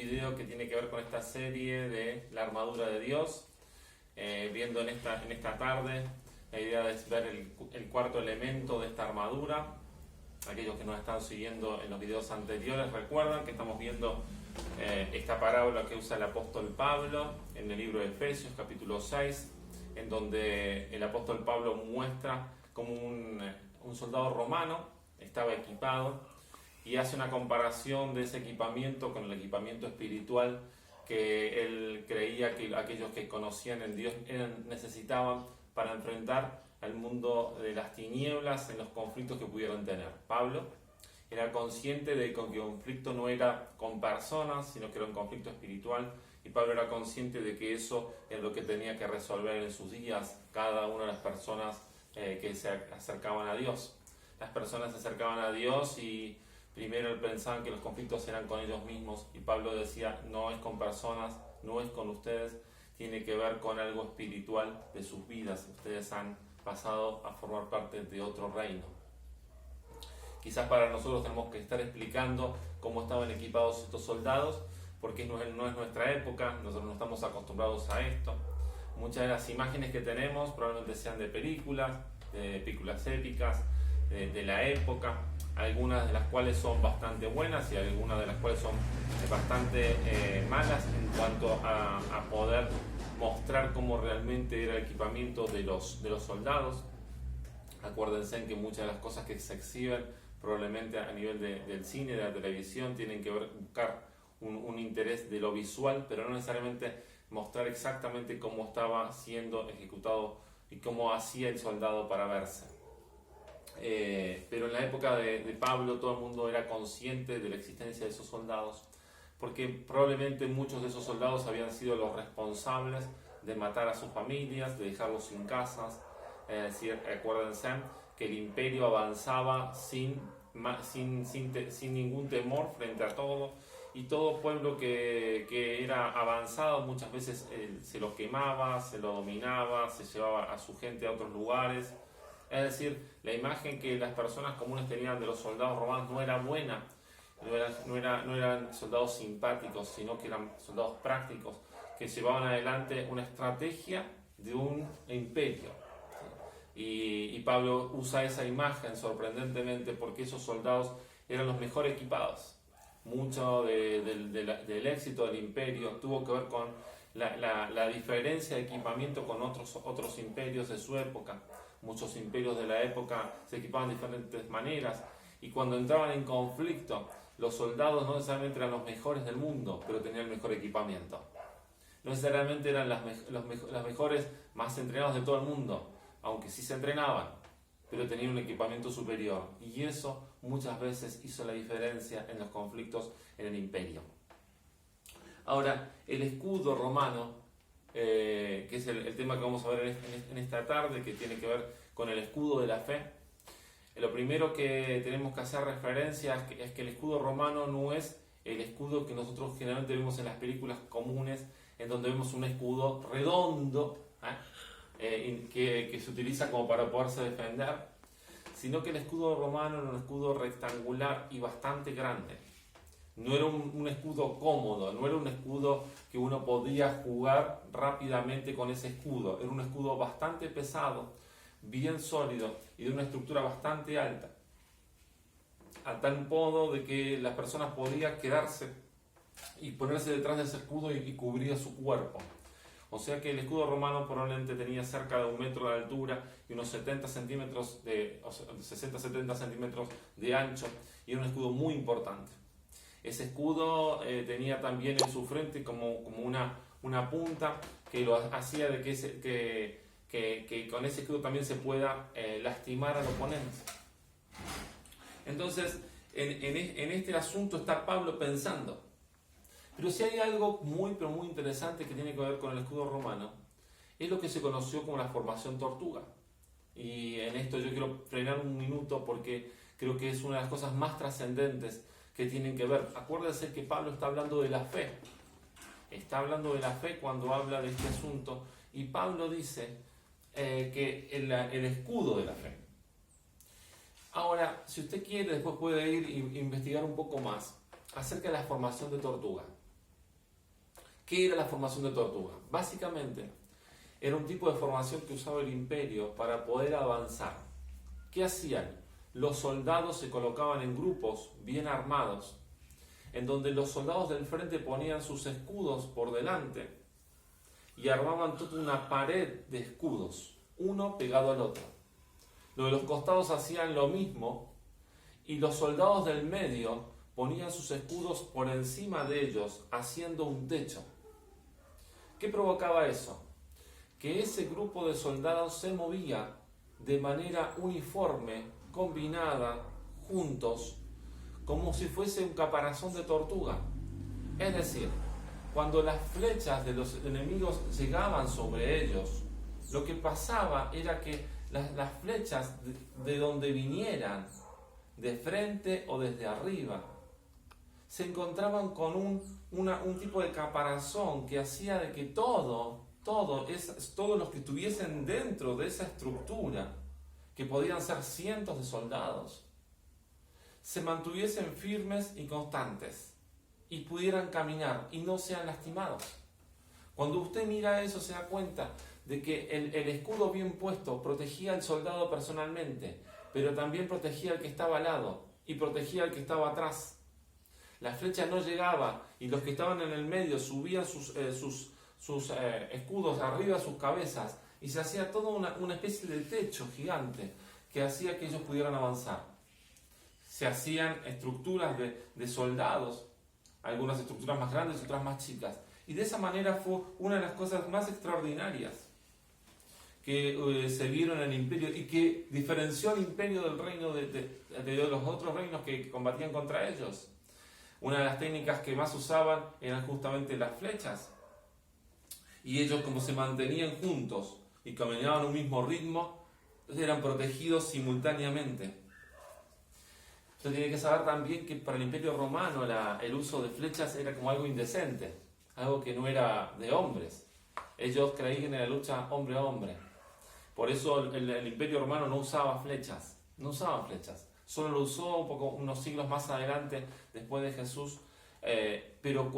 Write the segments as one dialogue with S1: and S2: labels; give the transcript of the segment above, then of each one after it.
S1: video que tiene que ver con esta serie de la armadura de Dios. Viendo en esta tarde, la idea es ver el cuarto elemento de esta armadura. Aquellos que nos están siguiendo en los videos anteriores recuerdan que estamos viendo esta parábola que usa el apóstol Pablo en el libro de Efesios capítulo 6, en donde el apóstol Pablo muestra cómo un soldado romano estaba equipado y hace una comparación de ese equipamiento con el equipamiento espiritual que él creía que aquellos que conocían en Dios necesitaban para enfrentar al mundo de las tinieblas en los conflictos que pudieran tener. Pablo era consciente de que el conflicto no era con personas, sino que era un conflicto espiritual, y Pablo era consciente de que eso es lo que tenía que resolver en sus días cada una de las personas que se acercaban a Dios. Las personas se acercaban a Dios y primero pensaban que los conflictos eran con ellos mismos, y Pablo decía, no es con personas, no es con ustedes, tiene que ver con algo espiritual de sus vidas. Ustedes han pasado a formar parte de otro reino. Quizás para nosotros tenemos que estar explicando cómo estaban equipados estos soldados, porque no es nuestra época, nosotros no estamos acostumbrados a esto. Muchas de las imágenes que tenemos probablemente sean de películas épicas, de la época, algunas de las cuales son bastante buenas y algunas de las cuales son bastante malas en cuanto a poder mostrar cómo realmente era el equipamiento de los soldados. Acuérdense en que muchas de las cosas que se exhiben probablemente a nivel del cine, de la televisión, tienen que buscar un interés de lo visual, pero no necesariamente mostrar exactamente cómo estaba siendo ejecutado y cómo hacía el soldado para verse. Pero en la época de Pablo todo el mundo era consciente de la existencia de esos soldados, porque probablemente muchos de esos soldados habían sido los responsables de matar a sus familias, de dejarlos sin casas. Es decir, acuérdense que el imperio avanzaba sin ningún temor frente a todo, y todo pueblo que era avanzado muchas veces se lo quemaba, se lo dominaba, se llevaba a su gente a otros lugares. Es decir, la imagen que las personas comunes tenían de los soldados romanos no era buena, no eran soldados simpáticos, sino que eran soldados prácticos que llevaban adelante una estrategia de un imperio. Y Pablo usa esa imagen sorprendentemente porque esos soldados eran los mejor equipados. Mucho del éxito del imperio tuvo que ver con la diferencia de equipamiento con otros imperios de su época. Muchos imperios de la época se equipaban de diferentes maneras, y cuando entraban en conflicto, los soldados no necesariamente eran los mejores del mundo, pero tenían el mejor equipamiento. No necesariamente eran las mejores, más entrenados de todo el mundo, aunque sí se entrenaban, pero tenían un equipamiento superior. Y eso muchas veces hizo la diferencia en los conflictos en el imperio. Ahora, el escudo romano, que es el tema que vamos a ver en esta tarde, que tiene que ver con el escudo de la fe. Lo primero que tenemos que hacer referencia es que el escudo romano no es el escudo que nosotros generalmente vemos en las películas comunes, en donde vemos un escudo redondo que se utiliza como para poderse defender, sino que el escudo romano era un escudo rectangular y bastante grande. No era un escudo cómodo, no era un escudo que uno podía jugar rápidamente con ese escudo. Era un escudo bastante pesado, bien sólido y de una estructura bastante alta, a tal modo de que las personas podían quedarse y ponerse detrás de ese escudo y cubría su cuerpo. O sea que el escudo romano probablemente tenía cerca de 1 metro de altura y unos 60-70 centímetros de ancho, y era un escudo muy importante. Ese escudo tenía también en su frente como una punta que lo hacía de que con ese escudo también se pueda lastimar al oponente. Entonces, en este asunto está Pablo pensando. Pero si hay algo muy interesante que tiene que ver con el escudo romano, es lo que se conoció como la formación tortuga. Y en esto yo quiero frenar un minuto porque creo que es una de las cosas más trascendentes que tienen que ver. Acuérdense que Pablo está hablando de la fe. Está hablando de la fe cuando habla de este asunto. Y Pablo dice que el escudo de la fe. Ahora, si usted quiere, después puede ir e investigar un poco más acerca de la formación de tortuga. ¿Qué era la formación de tortuga? Básicamente, era un tipo de formación que usaba el imperio para poder avanzar. ¿Qué hacían? Los soldados se colocaban en grupos bien armados, en donde los soldados del frente ponían sus escudos por delante y armaban toda una pared de escudos, uno pegado al otro. Los de los costados hacían lo mismo y los soldados del medio ponían sus escudos por encima de ellos, haciendo un techo. ¿Qué provocaba eso? Que ese grupo de soldados se movía de manera uniforme, combinada, juntos, como si fuese un caparazón de tortuga. Es decir, cuando las flechas de los enemigos llegaban sobre ellos, lo que pasaba era que las flechas de donde vinieran, de frente o desde arriba, se encontraban con un tipo de caparazón que hacía de que todos los que estuviesen dentro de esa estructura, que podían ser cientos de soldados, se mantuviesen firmes y constantes y pudieran caminar y no sean lastimados. Cuando usted mira eso se da cuenta de que el escudo bien puesto protegía al soldado personalmente, pero también protegía al que estaba al lado y protegía al que estaba atrás. La flecha no llegaba y los que estaban en el medio subían sus escudos arriba de sus cabezas y se hacía toda una especie de techo gigante que hacía que ellos pudieran avanzar. Se hacían estructuras de soldados, algunas estructuras más grandes y otras más chicas. Y de esa manera fue una de las cosas más extraordinarias que se vieron en el imperio y que diferenció al imperio del reino de los otros reinos que combatían contra ellos. Una de las técnicas que más usaban eran justamente las flechas. Y ellos, como se mantenían juntos y caminaban a un mismo ritmo, eran protegidos simultáneamente. Usted tiene que saber también que para el Imperio Romano el uso de flechas era como algo indecente, algo que no era de hombres. Ellos creían en la lucha hombre a hombre. Por eso el Imperio Romano no usaba flechas, Solo lo usó unos siglos más adelante, después de Jesús, pero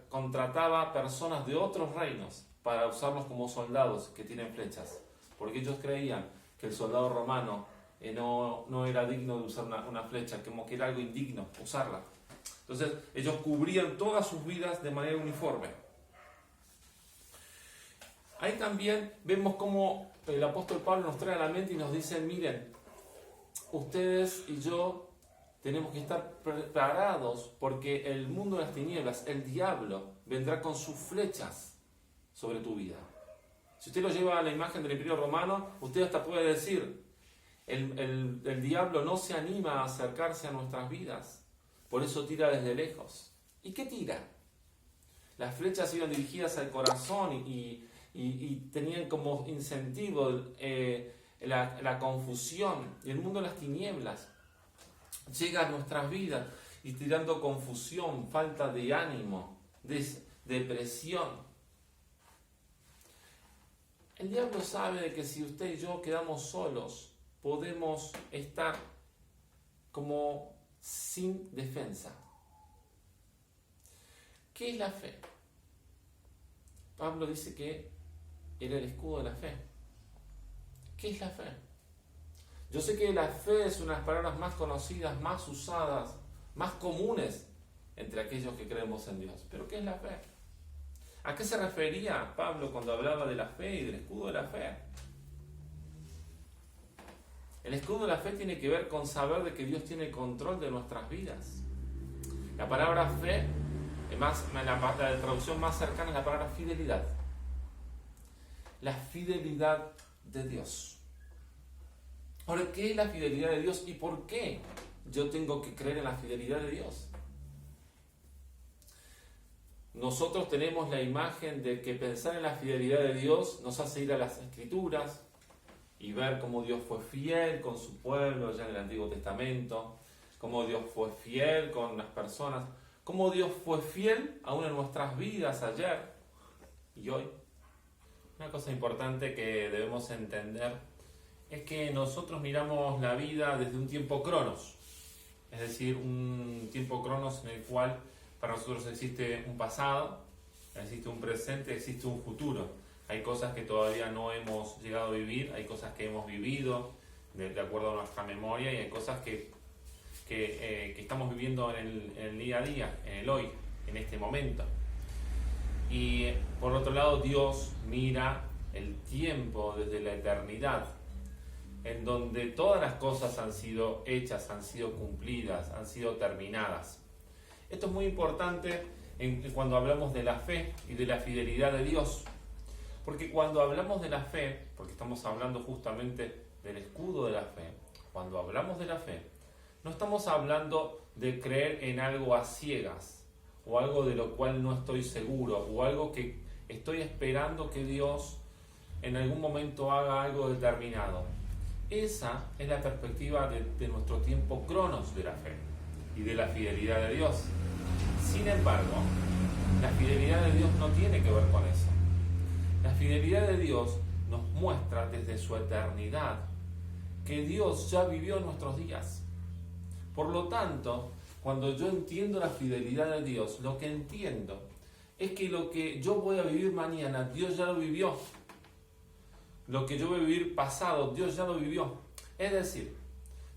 S1: contrataba personas de otros reinos para usarlos como soldados que tienen flechas, porque ellos creían que el soldado romano no era digno de usar una flecha, como que era algo indigno usarla. Entonces ellos cubrían todas sus vidas de manera uniforme. Ahí también vemos cómo el apóstol Pablo nos trae a la mente y nos dice: miren, ustedes y yo tenemos que estar preparados porque el mundo de las tinieblas, el diablo, vendrá con sus flechas sobre tu vida. Si usted lo lleva a la imagen del Imperio Romano, usted hasta puede decir: el diablo no se anima a acercarse a nuestras vidas, por eso tira desde lejos. ¿Y qué tira? Las flechas iban dirigidas al corazón y tenían como incentivo la confusión. Y el mundo de las tinieblas llega a nuestras vidas y tirando confusión, falta de ánimo, depresión. El diablo sabe de que si usted y yo quedamos solos, podemos estar como sin defensa. ¿Qué es la fe? Pablo dice que era el escudo de la fe. ¿Qué es la fe? Yo sé que la fe es una de las palabras más conocidas, más usadas, más comunes entre aquellos que creemos en Dios. ¿Pero qué es la fe? ¿A qué se refería Pablo cuando hablaba de la fe y del escudo de la fe? El escudo de la fe tiene que ver con saber de que Dios tiene control de nuestras vidas. La palabra fe, la traducción más cercana es la palabra fidelidad. La fidelidad de Dios. Ahora, ¿qué es la fidelidad de Dios y por qué yo tengo que creer en la fidelidad de Dios? Nosotros tenemos la imagen de que pensar en la fidelidad de Dios nos hace ir a las Escrituras y ver cómo Dios fue fiel con su pueblo ya en el Antiguo Testamento, cómo Dios fue fiel con las personas, cómo Dios fue fiel aún en nuestras vidas ayer y hoy. Una cosa importante que debemos entender es que nosotros miramos la vida desde un tiempo cronos, es decir, un tiempo cronos en el cual para nosotros existe un pasado, existe un presente, existe un futuro. Hay cosas que todavía no hemos llegado a vivir, hay cosas que hemos vivido de acuerdo a nuestra memoria, y hay cosas que estamos viviendo en el día a día, en el hoy, en este momento. Y por otro lado, Dios mira el tiempo desde la eternidad, en donde todas las cosas han sido hechas, han sido cumplidas, han sido terminadas. Esto es muy importante cuando hablamos de la fe y de la fidelidad de Dios, porque cuando hablamos de la fe, porque estamos hablando justamente del escudo de la fe, cuando hablamos de la fe, no estamos hablando de creer en algo a ciegas, o algo de lo cual no estoy seguro, o algo que estoy esperando que Dios en algún momento haga algo determinado. Esa es la perspectiva de nuestro tiempo cronos de la fe y de la fidelidad de Dios. Sin embargo, la fidelidad de Dios no tiene que ver con eso. La fidelidad de Dios nos muestra desde su eternidad que Dios ya vivió nuestros días. Por lo tanto, cuando yo entiendo la fidelidad de Dios, lo que entiendo es que lo que yo voy a vivir mañana, Dios ya lo vivió. Lo que yo voy a vivir pasado, Dios ya lo vivió. Es decir,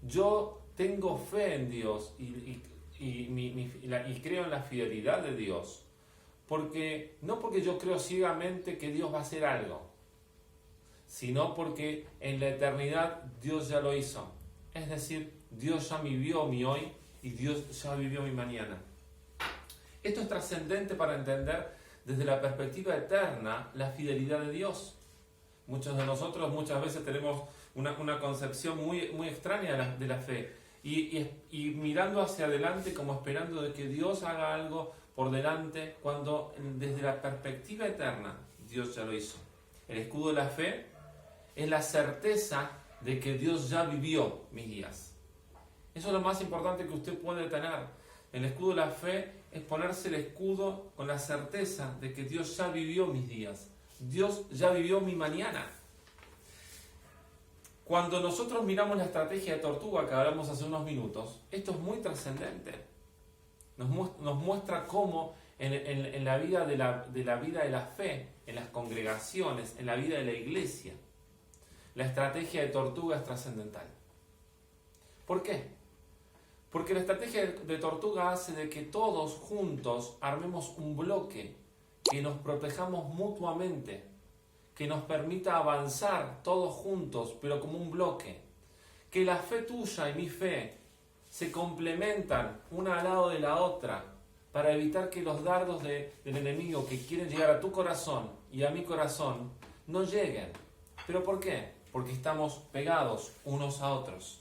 S1: yo tengo fe en Dios y creo en la fidelidad de Dios, no porque yo creo ciegamente que Dios va a hacer algo, sino porque en la eternidad Dios ya lo hizo. Es decir, Dios ya vivió mi hoy y Dios ya vivió mi mañana. Esto es trascendente para entender desde la perspectiva eterna la fidelidad de Dios. Muchos de nosotros muchas veces tenemos una concepción muy extraña de la fe y mirando hacia adelante como esperando de que Dios haga algo por delante, cuando desde la perspectiva eterna Dios ya lo hizo. El escudo de la fe es la certeza de que Dios ya vivió mis días. Eso es lo más importante que usted puede tener. El escudo de la fe es ponerse el escudo con la certeza de que Dios ya vivió mis días. Dios ya vivió mi mañana. Cuando nosotros miramos la estrategia de Tortuga que hablamos hace unos minutos, esto es muy trascendente. Nos muestra cómo en la vida de la vida de la fe, en las congregaciones, en la vida de la iglesia, la estrategia de Tortuga es trascendental. ¿Por qué? Porque la estrategia de Tortuga hace de que todos juntos armemos un bloque, que nos protejamos mutuamente, que nos permita avanzar todos juntos, pero como un bloque. Que la fe tuya y mi fe se complementan una al lado de la otra para evitar que los dardos del enemigo que quieren llegar a tu corazón y a mi corazón no lleguen. ¿Pero por qué? Porque estamos pegados unos a otros.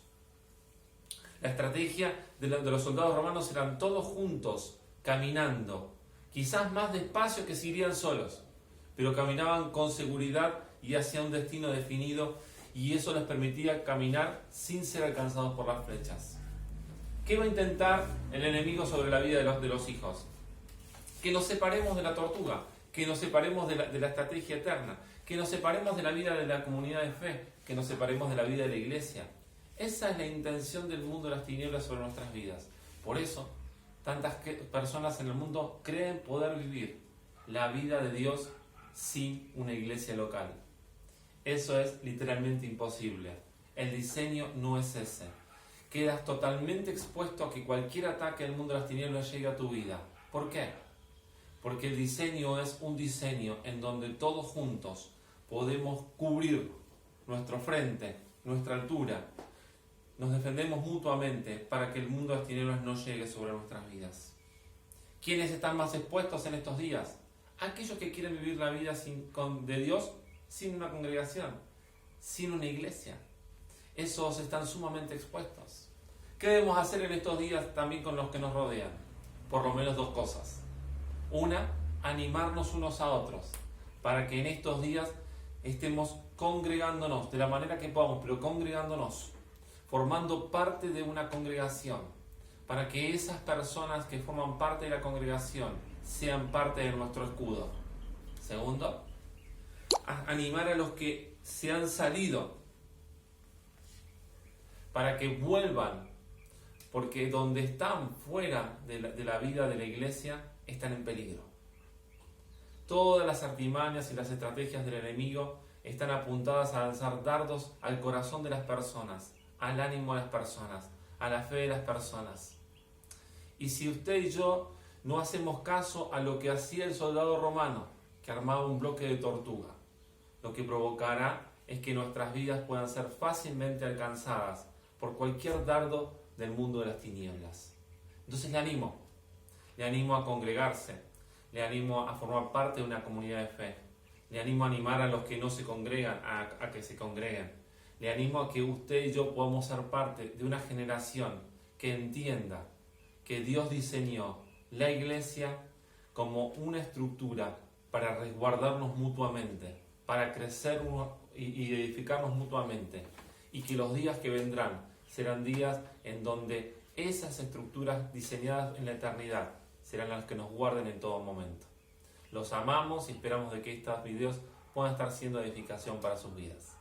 S1: La estrategia de los soldados romanos eran todos juntos, caminando, quizás más despacio que si irían solos, pero caminaban con seguridad y hacia un destino definido, y eso les permitía caminar sin ser alcanzados por las flechas. ¿Qué va a intentar el enemigo sobre la vida de los hijos? Que nos separemos de la tortuga, que nos separemos de la estrategia eterna, que nos separemos de la vida de la comunidad de fe, que nos separemos de la vida de la iglesia. Esa es la intención del mundo de las tinieblas sobre nuestras vidas. Por eso, tantas personas en el mundo creen poder vivir la vida de Dios sin una iglesia local. Eso es literalmente imposible. El diseño no es ese. Quedas totalmente expuesto a que cualquier ataque del mundo de las tinieblas llegue a tu vida. ¿Por qué? Porque el diseño es un diseño en donde todos juntos podemos cubrir nuestro frente, nuestra altura. Nos defendemos mutuamente para que el mundo de las tinieblas no llegue sobre nuestras vidas. ¿Quiénes están más expuestos en estos días? Aquellos que quieren vivir la vida de Dios sin una congregación, sin una iglesia. Esos están sumamente expuestos. ¿Qué debemos hacer en estos días también con los que nos rodean? Por lo menos dos cosas. Una, animarnos unos a otros, para que en estos días estemos congregándonos de la manera que podamos, pero congregándonos, formando parte de una congregación, para que esas personas que forman parte de la congregación sean parte de nuestro escudo. Segundo, animar a los que se han salido para que vuelvan, porque donde están fuera de la vida de la iglesia están en peligro. Todas las artimañas y las estrategias del enemigo están apuntadas a lanzar dardos al corazón de las personas, al ánimo de las personas, a la fe de las personas. Y si usted y yo no hacemos caso a lo que hacía el soldado romano, que armaba un bloque de tortuga, lo que provocará es que nuestras vidas puedan ser fácilmente alcanzadas por cualquier dardo del mundo de las tinieblas. Entonces le animo a congregarse, le animo a formar parte de una comunidad de fe, le animo a animar a los que no se congregan a que se congreguen, le animo a que usted y yo podamos ser parte de una generación que entienda que Dios diseñó la iglesia como una estructura para resguardarnos mutuamente, para crecer y edificarnos mutuamente, y que los días que vendrán serán días en donde esas estructuras diseñadas en la eternidad serán las que nos guarden en todo momento. Los amamos y esperamos de que estos videos puedan estar siendo edificación para sus vidas.